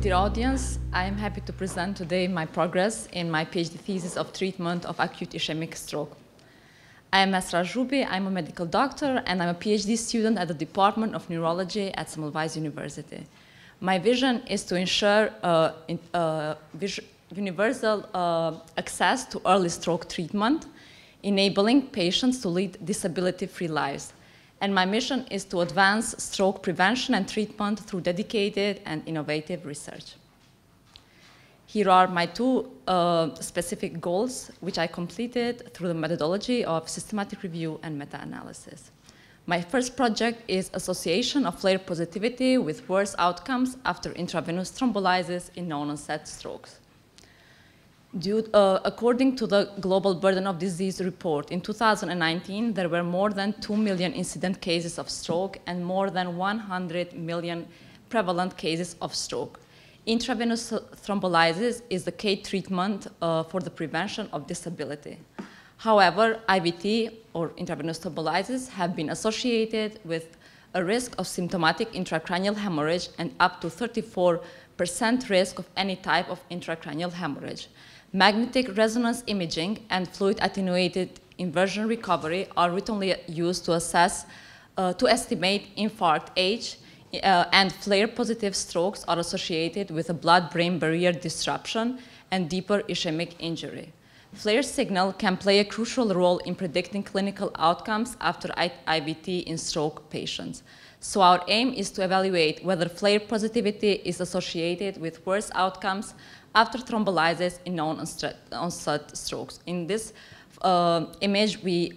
Dear audience, I am happy to present today my progress in my PhD thesis of treatment of acute ischemic stroke. I am Esra Zhubi, I'm a medical doctor, and I'm a PhD student at the Department of Neurology at Semmelweis University. My vision is to ensure universal access to early stroke treatment, enabling patients to lead disability-free lives. And my mission is to advance stroke prevention and treatment through dedicated and innovative research. Here are my two specific goals, which I completed through the methodology of systematic review and meta-analysis. My first project is association of flare positivity with worse outcomes after intravenous thrombolysis in non-onset strokes. According to the Global Burden of Disease report, in 2019, there were more than 2 million incident cases of stroke and more than 100 million prevalent cases of stroke. Intravenous thrombolysis is the key treatment for the prevention of disability. However, IVT, or intravenous thrombolysis, have been associated with a risk of symptomatic intracranial hemorrhage and up to 34% risk of any type of intracranial hemorrhage. Magnetic resonance imaging and fluid attenuated inversion recovery are routinely used to estimate infarct age, and flare-positive strokes are associated with a blood-brain barrier disruption and deeper ischemic injury. Flare signal can play a crucial role in predicting clinical outcomes after IVT in stroke patients. So our aim is to evaluate whether flare positivity is associated with worse outcomes after thrombolysis in non-onset strokes. In this image, we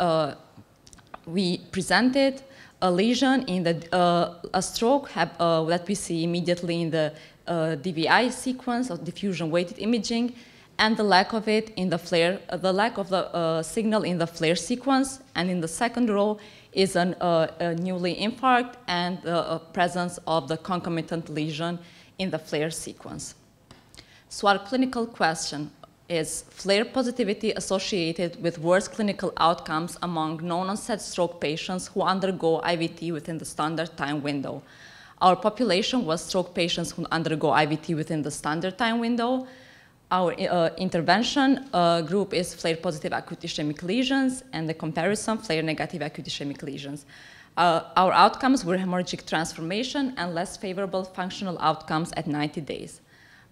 presented a lesion in a stroke that we see immediately in the DVI sequence of diffusion-weighted imaging, and the lack of it in the flare, the lack of the signal in the flare sequence. And in the second row is a newly infarct and the presence of the concomitant lesion in the flare sequence. So our clinical question is flare positivity associated with worse clinical outcomes among non-onset stroke patients who undergo IVT within the standard time window. Our population was stroke patients who undergo IVT within the standard time window. Our intervention group is flare-positive acute ischemic lesions, and the comparison flare-negative acute ischemic lesions. Our outcomes were hemorrhagic transformation and less favorable functional outcomes at 90 days.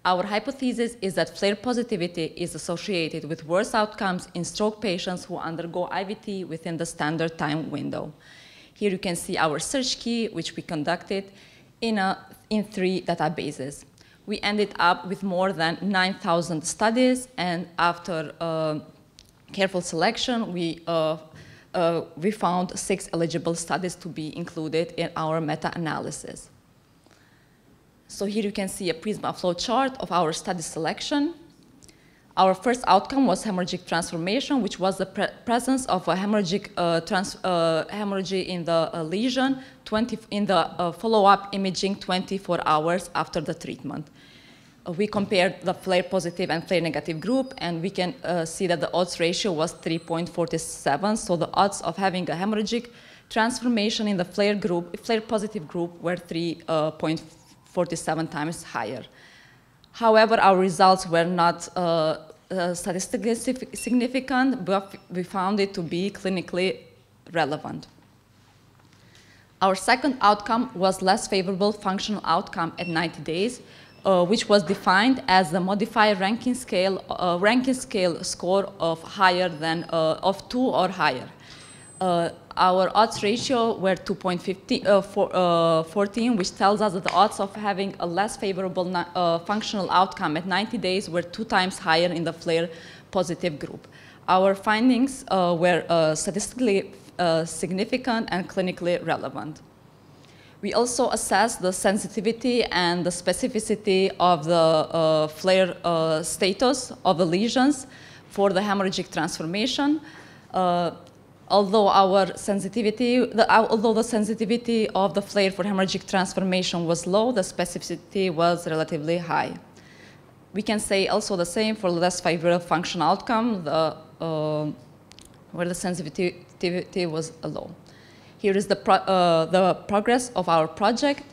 Our hypothesis is that flare positivity is associated with worse outcomes in stroke patients who undergo IVT within the standard time window. Here you can see our search key, which we conducted in 3 databases. We ended up with more than 9,000 studies, and after careful selection, we found 6 eligible studies to be included in our meta-analysis. So here you can see a Prisma flow chart of our study selection. Our first outcome was hemorrhagic transformation, which was the presence of a hemorrhagic hemorrhage in the lesion in the follow-up imaging 24 hours after the treatment. We compared the flare-positive and flare-negative group, and we can see that the odds ratio was 3.47, so the odds of having a hemorrhagic transformation in the flare-positive group were 3.47 times higher. However, our results were not statistically significant, but we found it to be clinically relevant. Our second outcome was less favorable functional outcome at 90 days, which was defined as the modified Rankin scale score of higher than of 2 or higher. Our odds ratio were 2.14, which tells us that the odds of having a less favorable functional outcome at 90 days were 2 times higher in the flare-positive group. Our findings were statistically significant and clinically relevant. We also assessed the sensitivity and the specificity of the flare status of the lesions for the hemorrhagic transformation. Although the sensitivity of the flare for hemorrhagic transformation was low, the specificity was relatively high. We can say also the same for less favorable functional outcome, where the sensitivity was low. Here is the progress of our project.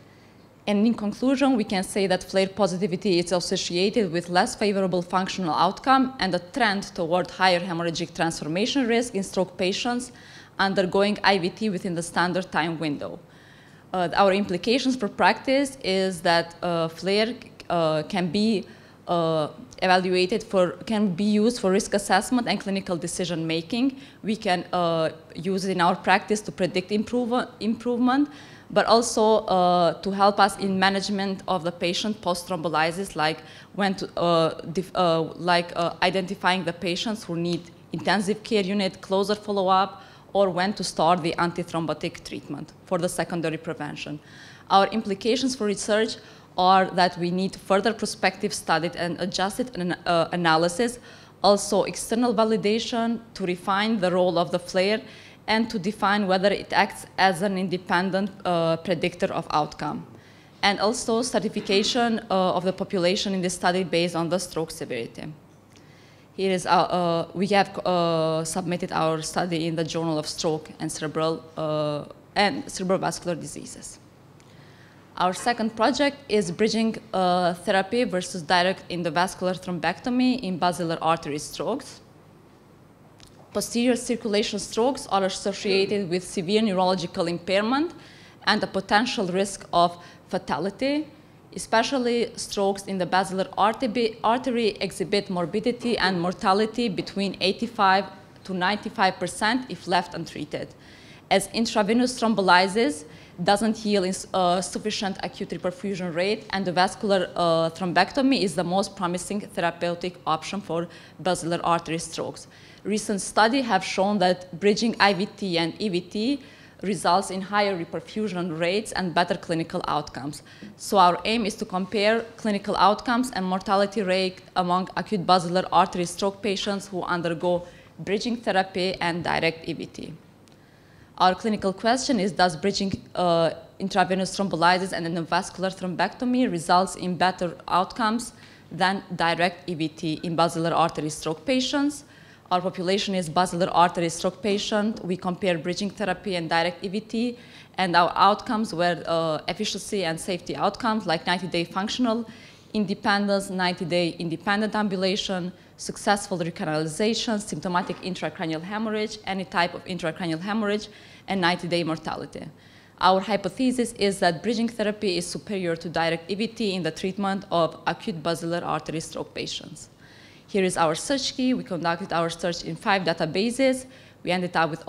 And in conclusion, we can say that flare positivity is associated with less favorable functional outcome and a trend toward higher hemorrhagic transformation risk in stroke patients undergoing IVT within the standard time window. Our implications for practice is that flare can be can be used for risk assessment and clinical decision making. We can use it in our practice to predict improvement, but also to help us in management of the patient post-thrombolysis, like when to, identifying the patients who need intensive care unit, closer follow-up, or when to start the antithrombotic treatment for the secondary prevention. Our implications for research are that we need further prospective study and adjusted analysis, also external validation to refine the role of the flare and to define whether it acts as an independent predictor of outcome. And also certification of the population in this study based on the stroke severity. Here is we have submitted our study in the Journal of Stroke and Cerebrovascular Diseases. Our second project is bridging therapy versus direct endovascular thrombectomy in basilar artery strokes. Posterior circulation strokes are associated with severe neurological impairment and a potential risk of fatality. Especially strokes in the basilar artery exhibit morbidity and mortality between 85 to 95% if left untreated, as intravenous thrombolysis doesn't yield sufficient acute reperfusion rate, and the vascular thrombectomy is the most promising therapeutic option for basilar artery strokes. Recent studies have shown that bridging IVT and EVT results in higher reperfusion rates and better clinical outcomes. So our aim is to compare clinical outcomes and mortality rate among acute basilar artery stroke patients who undergo bridging therapy and direct EVT. Our clinical question is, does bridging intravenous thrombolysis and endovascular thrombectomy results in better outcomes than direct EVT in basilar artery stroke patients? Our population is basilar artery stroke patient. We compare bridging therapy and direct EVT, and our outcomes were efficiency and safety outcomes like 90-day functional independence, 90-day independent ambulation, successful recanalization, symptomatic intracranial hemorrhage, any type of intracranial hemorrhage, and 90-day mortality. Our hypothesis is that bridging therapy is superior to direct EVT in the treatment of acute basilar artery stroke patients. Here is our search key. We conducted our search in 5 databases. We ended up with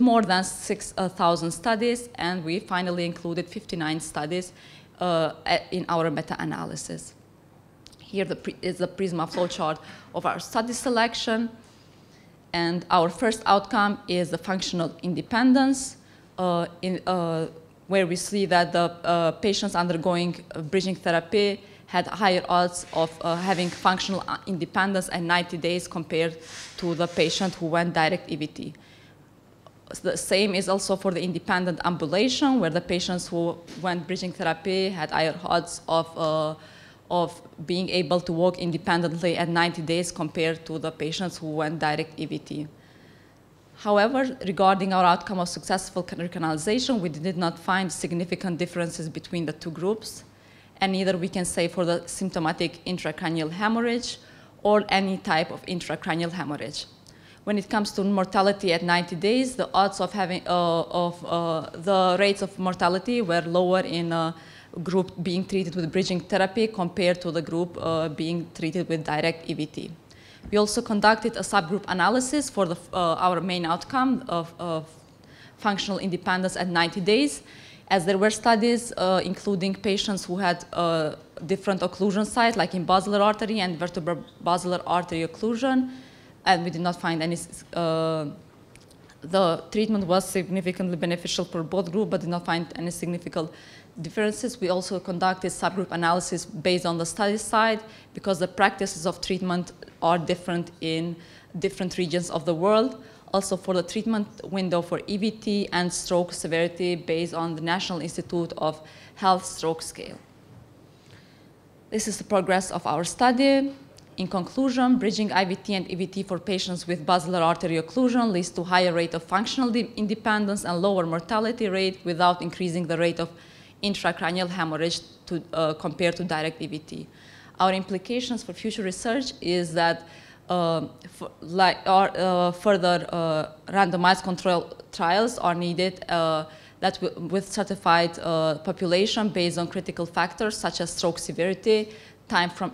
more than 6,000 studies, and we finally included 59 studies in our meta-analysis. Here is the Prisma flowchart of our study selection. And our first outcome is the functional independence, where we see that the patients undergoing bridging therapy had higher odds of having functional independence at 90 days compared to the patient who went direct EVT. The same is also for the independent ambulation, where the patients who went bridging therapy had higher odds of being able to walk independently at 90 days compared to the patients who went direct EVT. However, regarding our outcome of successful recanalization, we did not find significant differences between the two groups, and neither we can say for the symptomatic intracranial hemorrhage or any type of intracranial hemorrhage. When it comes to mortality at 90 days, the odds of having the rates of mortality were lower in a group being treated with bridging therapy compared to the group being treated with direct EVT. We also conducted a subgroup analysis for our main outcome of functional independence at 90 days, as there were studies including patients who had different occlusion sites, like in basilar artery and vertebral-basilar artery occlusion, and we did not find any. The treatment was significantly beneficial for both groups, but did not find any significant differences. We also conducted subgroup analysis based on the study side, because the practices of treatment are different in different regions of the world. Also for the treatment window for EVT and stroke severity based on the National Institute of Health stroke scale. This is the progress of our study. In conclusion, bridging IVT and EVT for patients with basilar artery occlusion leads to higher rate of functional independence and lower mortality rate without increasing the rate of intracranial hemorrhage compared to direct EVT. Our implications for future research is that further randomized control trials are needed with certified population based on critical factors such as stroke severity, time from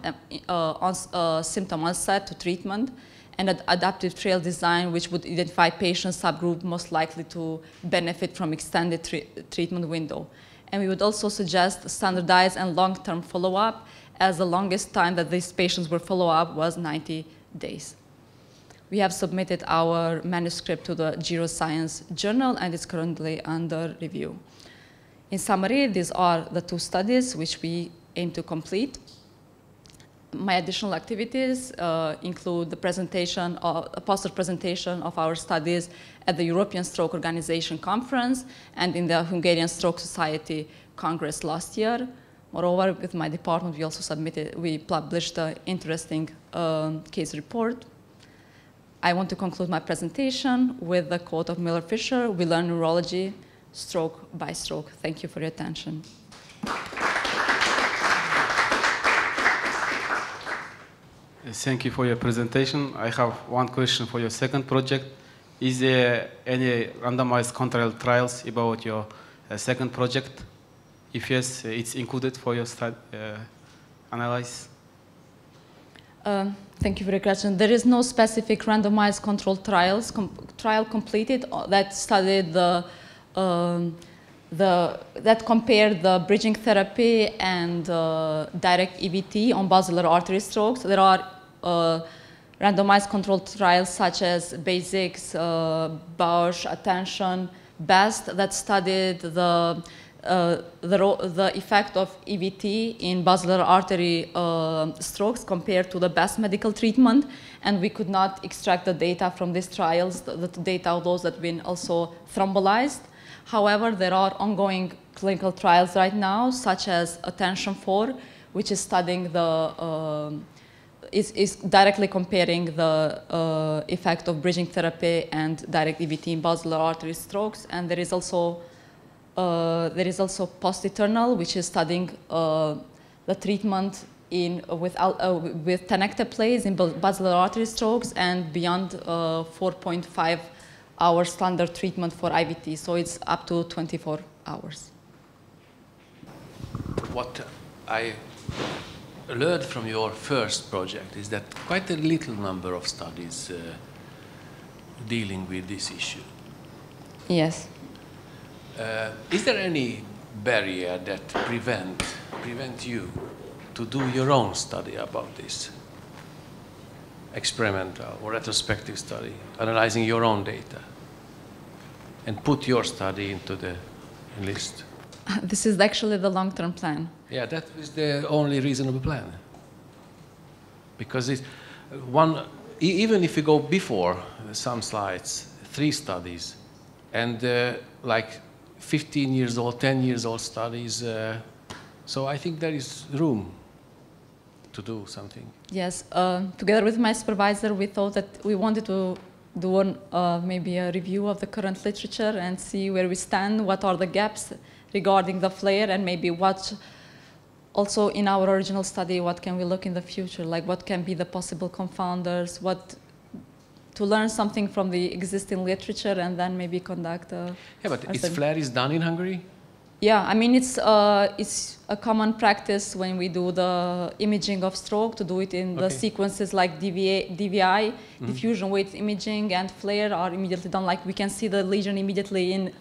symptom onset to treatment, and adaptive trial design, which would identify patient subgroup most likely to benefit from extended treatment window. And we would also suggest standardized and long-term follow-up, as the longest time that these patients were followed up was 90 days. We have submitted our manuscript to the Neuroscience Journal, and it's currently under review. In summary, these are the 2 studies which we aim to complete. My additional activities include the presentation, a poster presentation of our studies at the European Stroke Organization Conference and in the Hungarian Stroke Society Congress last year. Moreover, with my department, we published an interesting case report. I want to conclude my presentation with the quote of Miller-Fisher: "We learn neurology stroke by stroke." Thank you for your attention. Thank you for your presentation. I have one question for your second project. Is there any randomized control trials about your second project? If yes, it's included for your analysis? Thank you for your question. There is no specific randomized controlled trial completed that studied that compared the bridging therapy and direct EVT on basilar artery strokes. There are randomized controlled trials such as BASICS, Bausch, Attention, BEST that studied the effect of EVT in basilar artery strokes compared to the best medical treatment, and we could not extract the data from these trials, the data of those that have been also thrombolyzed. However, there are ongoing clinical trials right now, such as Attention 4, which is studying is directly comparing the effect of bridging therapy and direct EVT in basilar artery strokes, and there is also Post-Eternal, which is studying the treatment with Tenecteplase in basilar artery strokes and beyond 4.5 hour standard treatment for IVT. So it's up to 24 hours. What I learned from your first project is that quite a little number of studies dealing with this issue. Yes. Is there any barrier that prevent you to do your own study about this? Experimental or retrospective study, analyzing your own data, and put your study into the list? This is actually the long-term plan. Yeah, that is the only reasonable plan. Because it's even if you go before some slides, 3 studies, and like 15 years old, 10 years old studies, so I think there is room to do something. Yes, together with my supervisor, we thought that we wanted to do maybe a review of the current literature and see where we stand, what are the gaps regarding the flare, and maybe what, also in our original study, what can we look in the future, like what can be the possible confounders, to learn something from the existing literature and then maybe conduct a... Yeah, but is flare is done in Hungary? Yeah, I mean, it's a common practice when we do the imaging of stroke to do it in the sequences like DVI, diffusion weighted imaging, and flare are immediately done. Like we can see the lesion immediately in...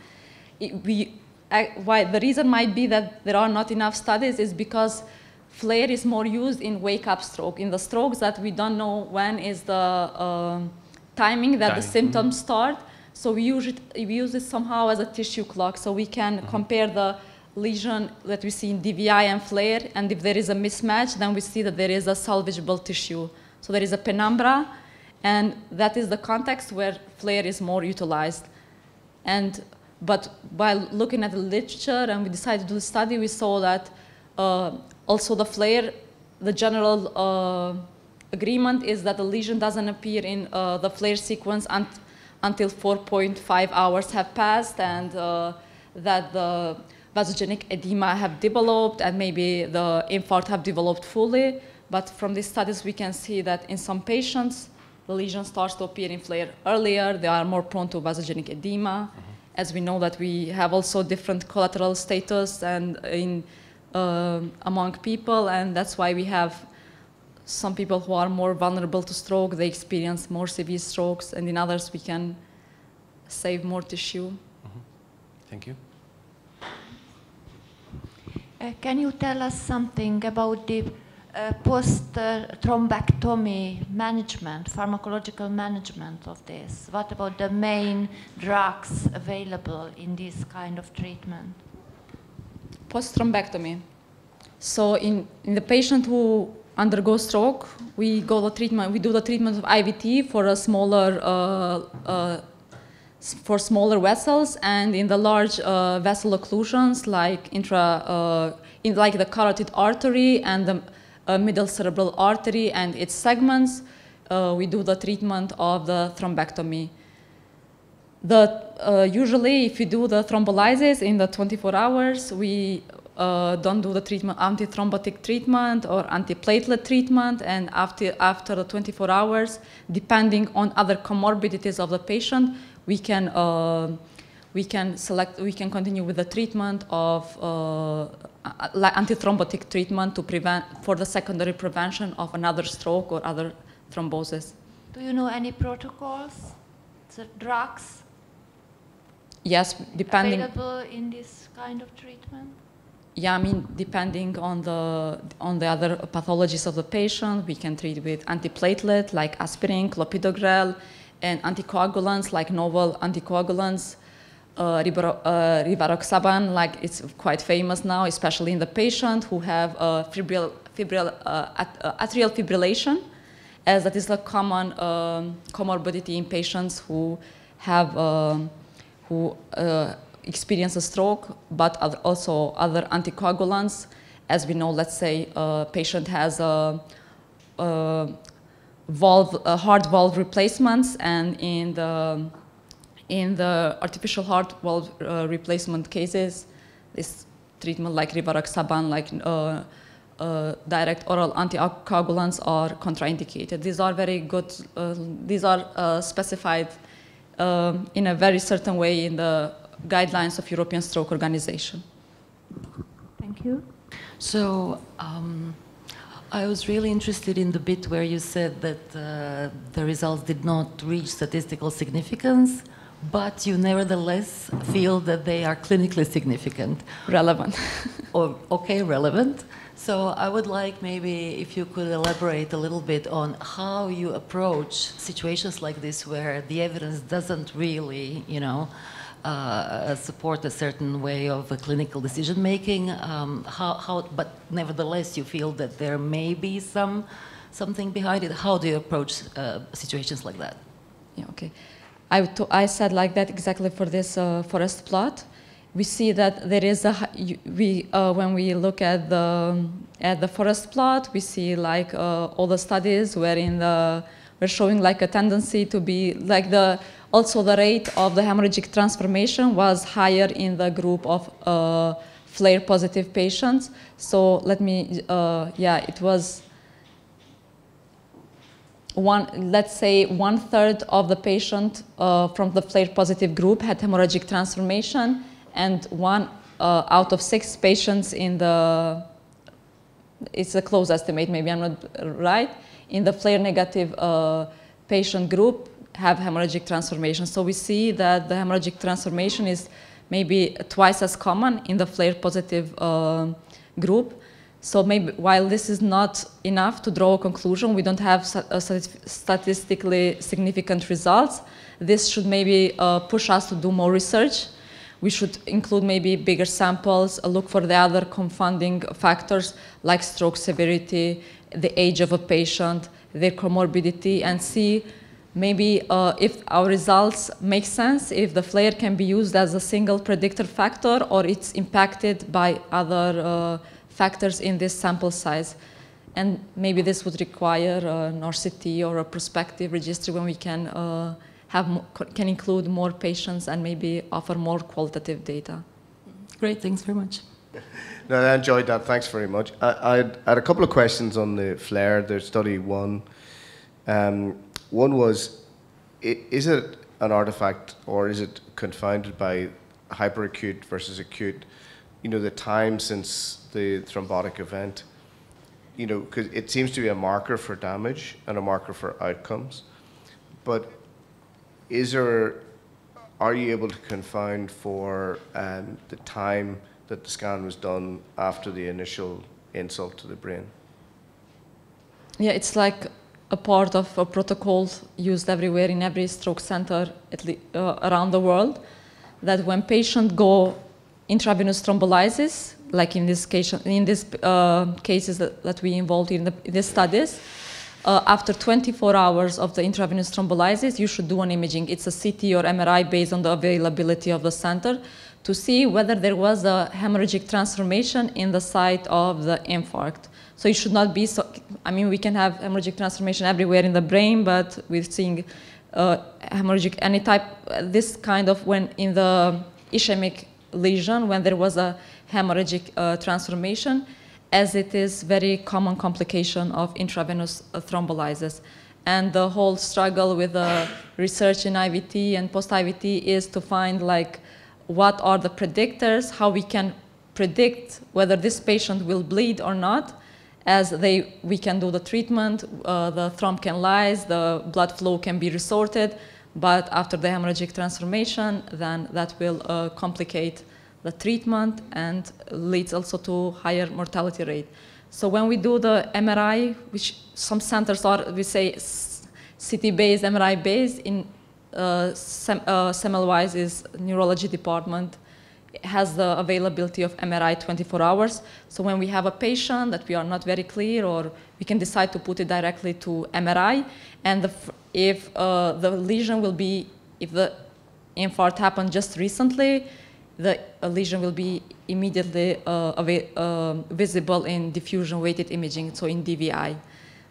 Why the reason might be that there are not enough studies is because flare is more used in wake-up stroke. In the strokes that we don't know when is the timing that the symptoms start, so we use it somehow as a tissue clock, so we can compare the lesion that we see in DVI and flare, and if there is a mismatch, then we see that there is a salvageable tissue. So there is a penumbra, and that is the context where flare is more utilized. But by looking at the literature and we decided to do the study, we saw that also the flare, the general agreement is that the lesion doesn't appear in the flare sequence until 4.5 hours have passed, and that the vasogenic edema have developed and maybe the infarct have developed fully. But from these studies, we can see that in some patients, the lesion starts to appear in flare earlier. They are more prone to vasogenic edema. As we know that we have also different collateral status and among people, and that's why we have some people who are more vulnerable to stroke. They experience more severe strokes, and in others we can save more tissue. Thank you. Can you tell us something about the post-thrombectomy management, pharmacological management of this? What about the main drugs available in this kind of treatment? Post-thrombectomy. So in the patient who undergoes stroke, we do the treatment of IVT for a smaller vessels, and in the large vessel occlusions like like the carotid artery and the middle cerebral artery and its segments, we do the treatment of the thrombectomy. Usually, if you do the thrombolysis in the 24 hours, we don't do the treatment, antithrombotic treatment or antiplatelet treatment, and after the 24 hours, depending on other comorbidities of the patient, we can continue with the treatment of antithrombotic treatment for the secondary prevention of another stroke or other thrombosis. Do you know any protocols, the drugs? Yes, depending. Available in this kind of treatment? Yeah, I mean, depending on the other pathologies of the patient, we can treat with antiplatelet like aspirin, clopidogrel, and anticoagulants like novel anticoagulants, rivaroxaban, like it's quite famous now, especially in the patient who have atrial fibrillation, as that is a common comorbidity in patients who have experience a stroke, but also other anticoagulants. As we know, let's say a patient has heart valve replacements, and in the artificial heart valve replacement cases, this treatment like rivaroxaban, like direct oral anticoagulants are contraindicated. These are very good, these are specified in a very certain way in the guidelines of European Stroke Organization. Thank you. So I was really interested in the bit where you said that the results did not reach statistical significance, but you nevertheless feel that they are clinically significant. Relevant. Or, okay, relevant. So I would like maybe if you could elaborate a little bit on how you approach situations like this where the evidence doesn't really, you know, support a certain way of clinical decision making. But nevertheless, you feel that there may be something behind it. How do you approach situations like that? Yeah, okay. I said like that exactly for this forest plot. We see that there is when we look at the forest plot, we see like all the studies wherein we're showing like a tendency to be like also the rate of the hemorrhagic transformation was higher in the group of flare positive patients. So let me, it was let's say 1/3 of the patient from the flare positive group had hemorrhagic transformation, and 1 out of 6 patients in it's a close estimate, maybe I'm not right, in the flare negative patient group have hemorrhagic transformation. So we see that the hemorrhagic transformation is maybe twice as common in the flare positive group. So maybe while this is not enough to draw a conclusion, we don't have statistically significant results, this should maybe push us to do more research. We should include maybe bigger samples, look for the other confounding factors like stroke severity, the age of a patient, their comorbidity, and see maybe if our results make sense, if the flare can be used as a single predictor factor or it's impacted by other factors in this sample size. And maybe this would require an RCT or a prospective registry when we can include more patients and maybe offer more qualitative data. Great, thanks very much. No, I enjoyed that. Thanks very much. I had a couple of questions on the flare, the study one. One was, is it an artifact or is it confounded by hyperacute versus acute? You know, the time since the thrombotic event, you know, because it seems to be a marker for damage and a marker for outcomes. But are you able to confound for the time that the scan was done after the initial insult to the brain? Yeah, it's like a part of a protocol used everywhere in every stroke center around the world, that when patients go intravenous thrombolysis, like in this case, cases that we involved in these studies, after 24 hours of the intravenous thrombolysis, you should do an imaging. It's a CT or MRI based on the availability of the center to see whether there was a hemorrhagic transformation in the site of the infarct. So it should not be so, I mean, we can have hemorrhagic transformation everywhere in the brain, but we're seeing hemorrhagic any type, this kind of when in the ischemic lesion, when there was a hemorrhagic transformation, as it is very common complication of intravenous thrombolysis. And the whole struggle with the research in IVT and post-IVT is to find like what are the predictors, how we can predict whether this patient will bleed or not, as we can do the treatment, the thrombin can lyse, the blood flow can be resorted, but after the hemorrhagic transformation, then that will complicate the treatment and leads also to higher mortality rate. So when we do the MRI, which some centers are, we say CT-based, MRI-based, in Semmelweis is neurology department, has the availability of MRI 24 hours. So when we have a patient that we are not very clear, or we can decide to put it directly to MRI, and if the lesion will be, if the infarct happened just recently, the lesion will be immediately visible in diffusion-weighted imaging, so in DVI.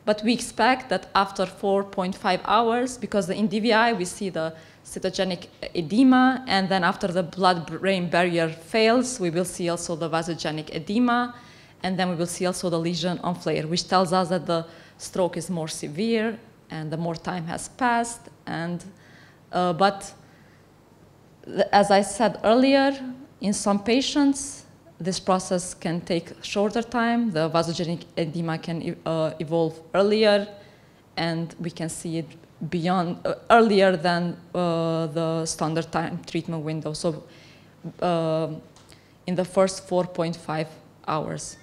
But we expect that after 4.5 hours, because in DVI we see the cytogenic edema, and then after the blood-brain barrier fails, we will see also the vasogenic edema, and then we will see also the lesion on flare, which tells us that the stroke is more severe and the more time has passed. And but as I said earlier, in some patients, this process can take shorter time. The vasogenic edema can evolve earlier, and we can see it beyond earlier than the standard time treatment window. So in the first 4.5 hours.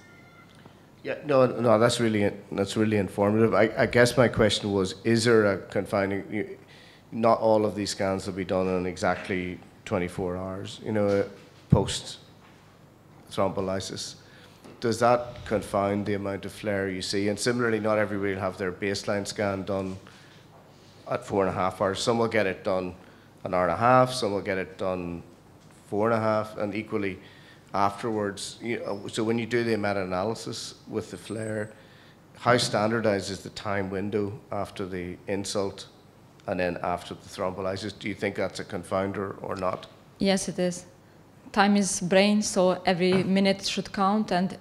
Yeah, no, that's really informative. I guess my question was: is there a confining? Not all of these scans will be done in exactly 24 hours. You know, post thrombolysis. Does that confound the amount of flare you see? And similarly, not everybody will have their baseline scan done at 4.5 hours. Some will get it done an hour and a half, some will get it done 4.5, and equally afterwards. So when you do the meta-analysis with the flare, how standardized is the time window after the insult and then after the thrombolysis? Do you think that's a confounder or not? Yes, it is. Time is brain, so every minute should count, and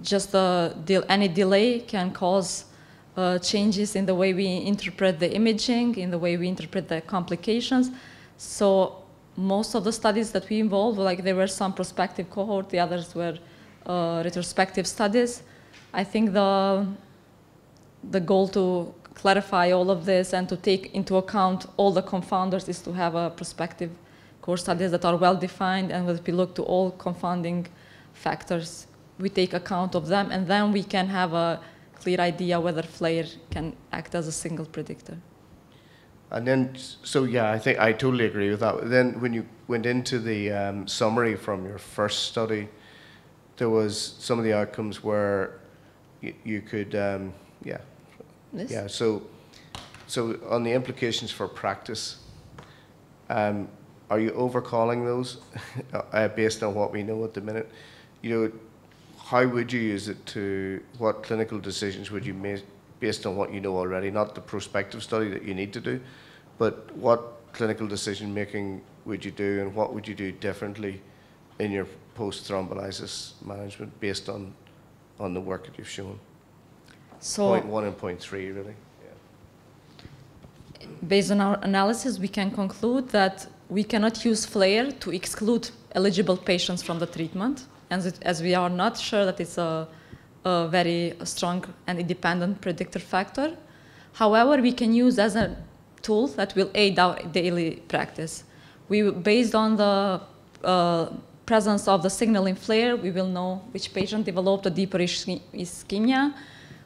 just any delay can cause changes in the way we interpret the imaging, in the way we interpret the complications. So most of the studies that we involved, like there were some prospective cohort, the others were retrospective studies. I think the goal to clarify all of this and to take into account all the confounders is to have a prospective core studies that are well defined, and if we look to all confounding factors, we take account of them, and then we can have a clear idea whether flare can act as a single predictor. And then, so yeah, I think I totally agree with that. Then when you went into the summary from your first study, there was some of the outcomes where you could, yeah. This? Yeah, so on the implications for practice, are you overcalling those based on what we know at the minute? You know, how would you use it to, what clinical decisions would you make based on what you know already, not the prospective study that you need to do, but what clinical decision making would you do, and what would you do differently in your post-thrombolysis management based on the work that you've shown? So, Point 1 and point 3, really. based on our analysis, we can conclude that we cannot use FLAIR to exclude eligible patients from the treatment, and as we are not sure that it's a very strong and independent predictor factor. However, we can use as a tool that will aid our daily practice. Based on the presence of the signal in FLAIR, we will know which patient developed a deeper ischemia,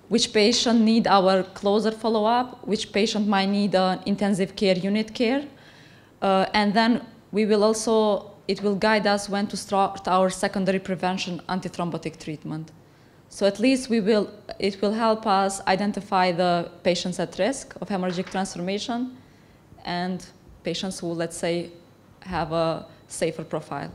which patient need our closer follow-up, which patient might need an intensive care unit care. And then we will also, it will guide us when to start our secondary prevention antithrombotic treatment. So at least it will help us identify the patients at risk of hemorrhagic transformation and patients who, let's say, have a safer profile.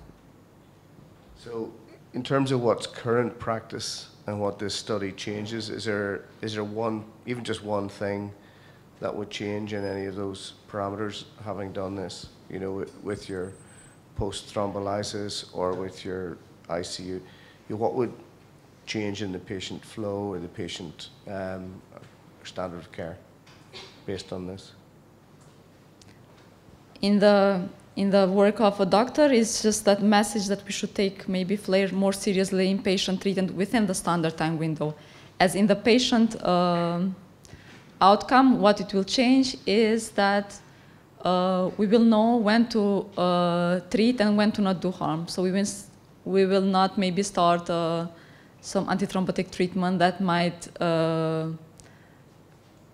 So in terms of what's current practice and what this study changes, is there one, even just one thing that would change in any of those parameters having done this, you know, with your post-thrombolysis or with your ICU? What would change in the patient flow or the patient standard of care based on this? In the work of a doctor, it's just that message that we should take maybe FLAIR more seriously in patient treatment within the standard time window. As in the patient outcome, what it will change is that we will know when to treat and when to not do harm. So we will not maybe start some antithrombotic treatment that might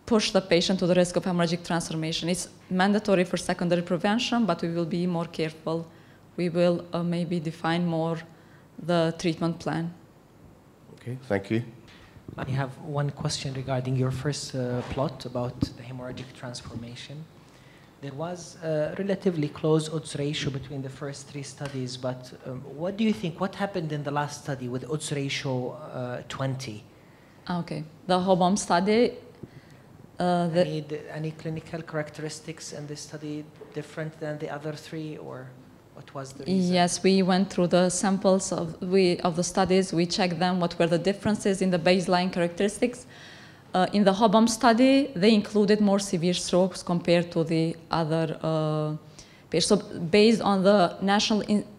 push the patient to the risk of hemorrhagic transformation. It's mandatory for secondary prevention, but we will be more careful. We will maybe define more the treatment plan. Okay, thank you. I have one question regarding your first plot about the hemorrhagic transformation. There was a relatively close odds ratio between the first 3 studies, but what do you think? What happened in the last study with odds ratio 20? Okay, the HOBOM study. Any clinical characteristics in this study different than the other 3, or what was the reason? Yes, we went through the samples of the studies. We checked them, what were the differences in the baseline characteristics. In the HOBOM study, they included more severe strokes compared to the other patients. So based on the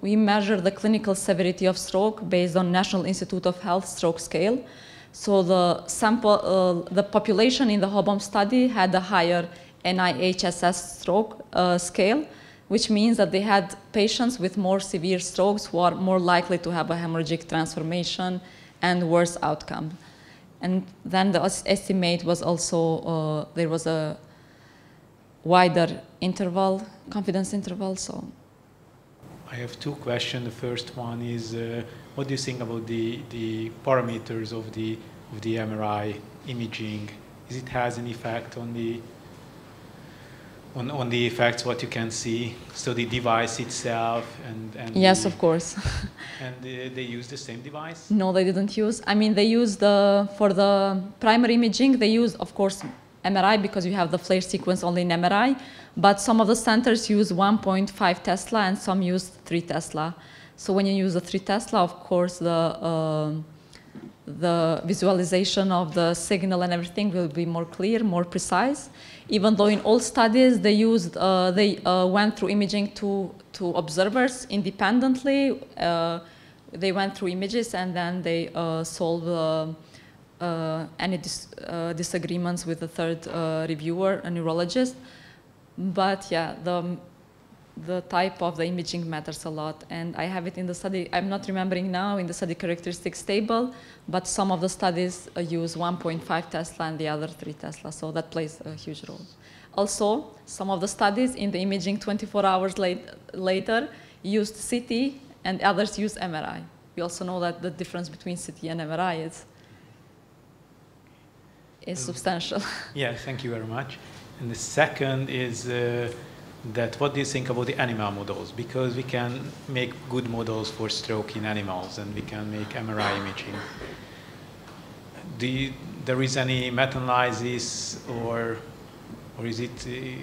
we measured the clinical severity of stroke based on National Institute of Health stroke scale. So the sample, the population in the HOBOM study had a higher NIHSS stroke scale, which means that they had patients with more severe strokes who are more likely to have a hemorrhagic transformation and worse outcome. And then the estimate was also, there was a wider interval, confidence interval, so. I have 2 questions. The first one is, what do you think about the parameters of the MRI imaging? Is it has an effect on the effects what you can see? So the device itself and yes, of course. And they use the same device? No, they didn't use. I mean, they used for the primary imaging, they used, of course, MRI because you have the FLAIR sequence only in MRI. But some of the centers use 1.5 Tesla and some use 3 Tesla. So when you use the 3 Tesla, of course, the visualization of the signal and everything will be more clear, more precise. Even though in all studies they used, went through imaging to observers independently. They went through images and then they solved any disagreements with the third reviewer, a neurologist. But yeah, the type of the imaging matters a lot, and I have it in the study. I'm not remembering now in the study characteristics table, but some of the studies use 1.5 Tesla and the other 3 Tesla, so that plays a huge role. Also, some of the studies in the imaging 24 hours later used CT and others used MRI. We also know that the difference between CT and MRI is substantial. Yeah, thank you very much. And the second is that what do you think about the animal models? Because we can make good models for stroke in animals and we can make MRI imaging. There is any meta-analysis or is it a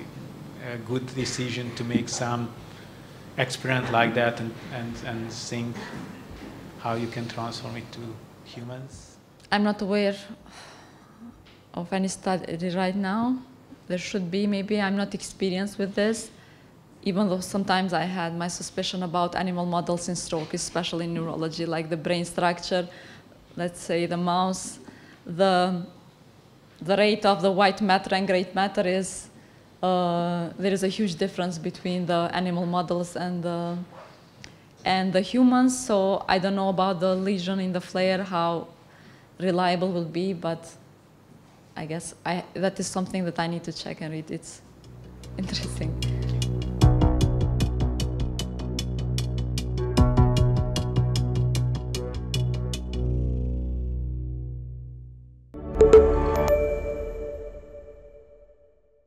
good decision to make some experiment like that and think how you can transform it to humans? I'm not aware of any study right now. There should be, maybe. I'm not experienced with this, even though sometimes I had my suspicion about animal models in stroke, especially in neurology, like the brain structure. Let's say the mouse, the rate of the white matter and gray matter is, there is a huge difference between the animal models and the humans. So I don't know about the lesion in the flare, how reliable will be, but I guess that is something that I need to check and read. It's interesting.